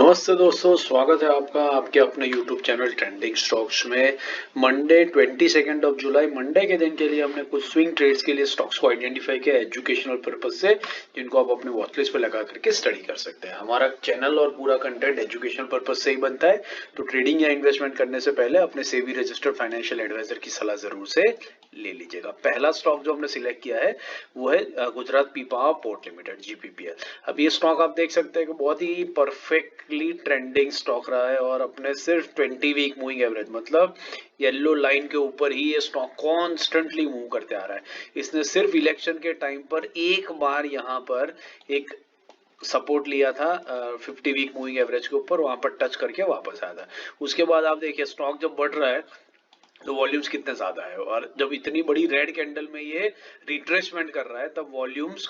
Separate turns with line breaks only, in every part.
नमस्ते दोस्तों, स्वागत है आपका आपके अपने YouTube चैनल ट्रेंडिंग स्टॉक्स में। मंडे 22 जुलाई मंडे के दिन के लिए हमने कुछ स्विंग ट्रेड्स के लिए स्टॉक्स को आइडेंटिफाई किया एजुकेशनल पर्पज से, जिनको आप अपने वॉच लिस्ट पे लगा करके स्टडी कर सकते हैं। हमारा चैनल और पूरा कंटेंट एजुकेशनल पर्पज से ही बनता है, तो ट्रेडिंग या इन्वेस्टमेंट करने से पहले अपने सेबी रजिस्टर्ड फाइनेंशियल एडवाइजर की सलाह जरूर से ले लीजिएगा। पहला स्टॉक जो हमने सिलेक्ट किया है वो है Gujarat Pipavav port limited GPPL। अब ये स्टॉक आप देख सकते हैं कि बहुत ही परफेक्टली ट्रेंडिंग स्टॉक रहा है और अपने सिर्फ 20 वीक मूविंग एवरेज मतलब येलो लाइन के ऊपर ही ये स्टॉक कॉन्स्टेंटली मूव करते आ रहा है। इसने सिर्फ इलेक्शन के टाइम पर एक बार यहाँ पर एक सपोर्ट लिया था 50 वीक मूविंग एवरेज के ऊपर, वहां पर टच करके वापस आया था। उसके बाद आप देखिए स्टॉक जब बढ़ रहा है तो वॉल्यूम्स कितने ज्यादा है, और जब इतनी बड़ी रेड कैंडल में ये रिट्रेसमेंट कर रहा है तब वॉल्यूम्स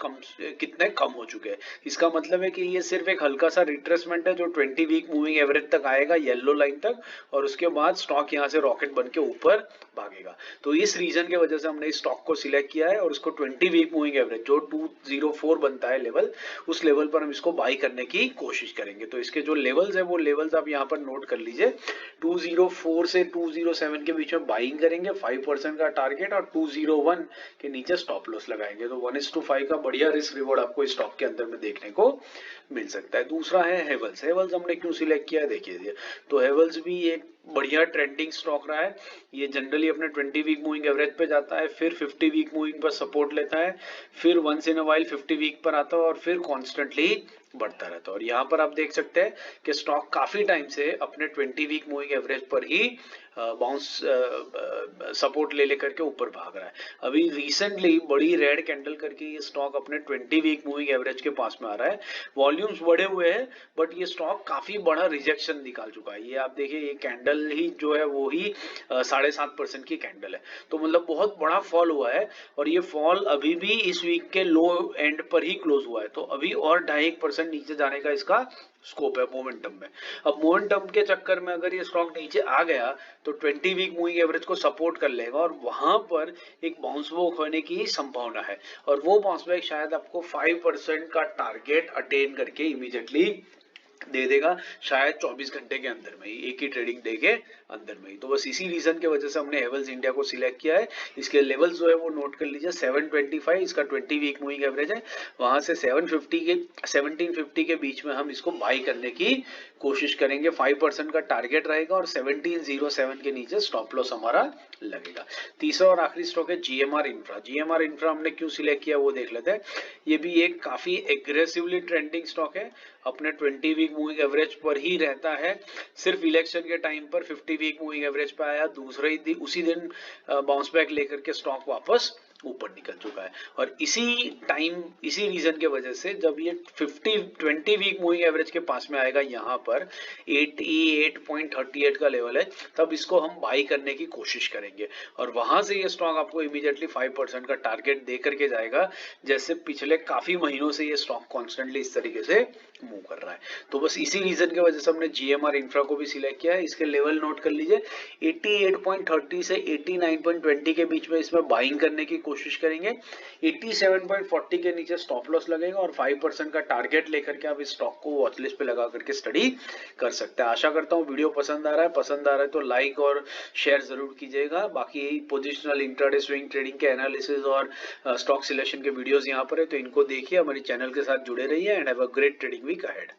कितने कम हो चुके हैं। इसका मतलब है कि ये सिर्फ एक हल्का सा रिट्रेसमेंट है जो 20 वीक मूविंग एवरेज तक आएगा येलो लाइन तक, और उसके बाद स्टॉक यहाँ से रॉकेट बन के ऊपर भागेगा। तो इस रीजन के वजह से हमने इस स्टॉक को सिलेक्ट किया है और उसको 20 वीक मूविंग एवरेज जो 204 बनता है लेवल, उस लेवल पर हम इसको बाई करने की कोशिश करेंगे। तो इसके जो लेवल्स है वो लेवल्स आप यहाँ पर नोट कर लीजिए। 204 से 207 के बीच में बाइंग करेंगे, 5% का टारगेट, और 201 के नीचे स्टॉप लॉस लगाएंगे। तो 1:5 का बढ़िया रिस्क रिवॉर्ड आपको स्टॉक के अंदर में देखने को मिल सकता है। दूसरा है हेवल्स। हेवल्स हमने क्यों सिलेक्ट किया है देखिए, तो हेवल्स भी एक बढ़िया ट्रेंडिंग स्टॉक रहा है। ये जनरली अपने 20 वीक मूविंग एवरेज पे जाता है, फिर 50 वीक मूविंग पर सपोर्ट लेता है, फिर once in a while 50 week पर आता है और फिर कॉन्स्टेंटली बढ़ता रहता है। और यहाँ पर आप देख सकते हैं कि स्टॉक काफी टाइम से अपने 20 वीक मूविंग एवरेज पर ही बाउंस सपोर्ट ले लेकर के ऊपर भाग रहा है। अभी रिसेंटली बड़ी रेड कैंडल करके ये स्टॉक अपने 20 वीक मूविंग एवरेज के पास में आ रहा है। वॉल्यूम्स बढ़े हुए हैं बट ये स्टॉक काफी बड़ा रिजेक्शन निकाल चुका है। ये आप देखिए, ये कैंडल ही जो है वो ही 7.5% की कैंडल है, तो मतलब बहुत बड़ा फॉल हुआ है। और ये फॉल अभी भी इस वीक के लो एंड पर ही क्लोज हुआ है, तो अभी और 2.5% नीचे जाने का इसका स्कोप है मोमेंटम में। अब मोमेंटम के चक्कर में अगर ये स्टॉक नीचे आ गया तो 20 वीक मूविंग एवरेज को सपोर्ट कर लेगा और वहां पर एक बाउंस बैक होने की संभावना है, और वो बाउंस बैक शायद आपको 5% का टारगेट अटेन करके इमीडिएटली दे देगा, शायद 24 घंटे के अंदर में ही, एक ही ट्रेडिंग डे के अंदर में ही। तो बस इसी रीजन की वजह से हमने हेवल्स इंडिया को सिलेक्ट किया है। इसके लेवल्स जो है वो नोट कर लीजिए। 725 इसका 20 वीक मूविंग एवरेज है, वहां से 1750 के बीच में हम इसको बाई करने की कोशिश करेंगे। 5% का टारगेट रहेगा और 1707 के नीचे स्टॉप लॉस हमारा लगेगा। तीसरा और आखिरी स्टॉक है GMR इंफ्रा। GMR इंफ्रा हमने क्यों सिलेक्ट किया वो देख लेते हैं। ये भी एक काफी एग्रेसिवली ट्रेंडिंग स्टॉक है, अपने 20 वीक मूविंग एवरेज पर ही रहता है। सिर्फ इलेक्शन के टाइम पर 50 वीक मूविंग एवरेज पे आया, दूसरे ही दिन उसी दिन बाउंस बैक लेकर के स्टॉक वापस ऊपर निकल चुका है। और इसी रीजन के वजह से जब ये 20 वीक मूविंग एवरेज के पास में आएगा, यहाँ पर 88.38 का लेवल है, तब इसको हम बाई करने की कोशिश करेंगे और वहां से ये स्टॉक आपको इमीडिएटली 5% का टारगेट दे करके जाएगा, जैसे पिछले काफी महीनों से ये स्टॉक कॉन्स्टेंटली इस तरीके से मूव कर रहा है। तो बस इसी रीजन की वजह से हमने GMR इंफ्रा को भी सिलेक्ट किया है। इसके लेवल नोट कर लीजिए। 88.30 से 89.20 के बीच में इसमें बाइंग करने की कोशिश करेंगे। 87.40 के नीचे स्टॉप लॉस लगेगा और 5% का टारगेट लेकर के आप इस स्टॉक को वॉच लिस्ट पे लगा करके स्टडी कर सकते हैं। आशा करता हूँ वीडियो पसंद आ रहा है तो लाइक और शेयर जरूर कीजिएगा। बाकी पोजिशनल इंट्राडे स्विंग ट्रेडिंग के एनालिसिस और स्टॉक सिलेक्शन के वीडियोस यहाँ पर है, तो इनको देखिए, हमारे चैनल के साथ जुड़े रहिए and have a great trading week ahead.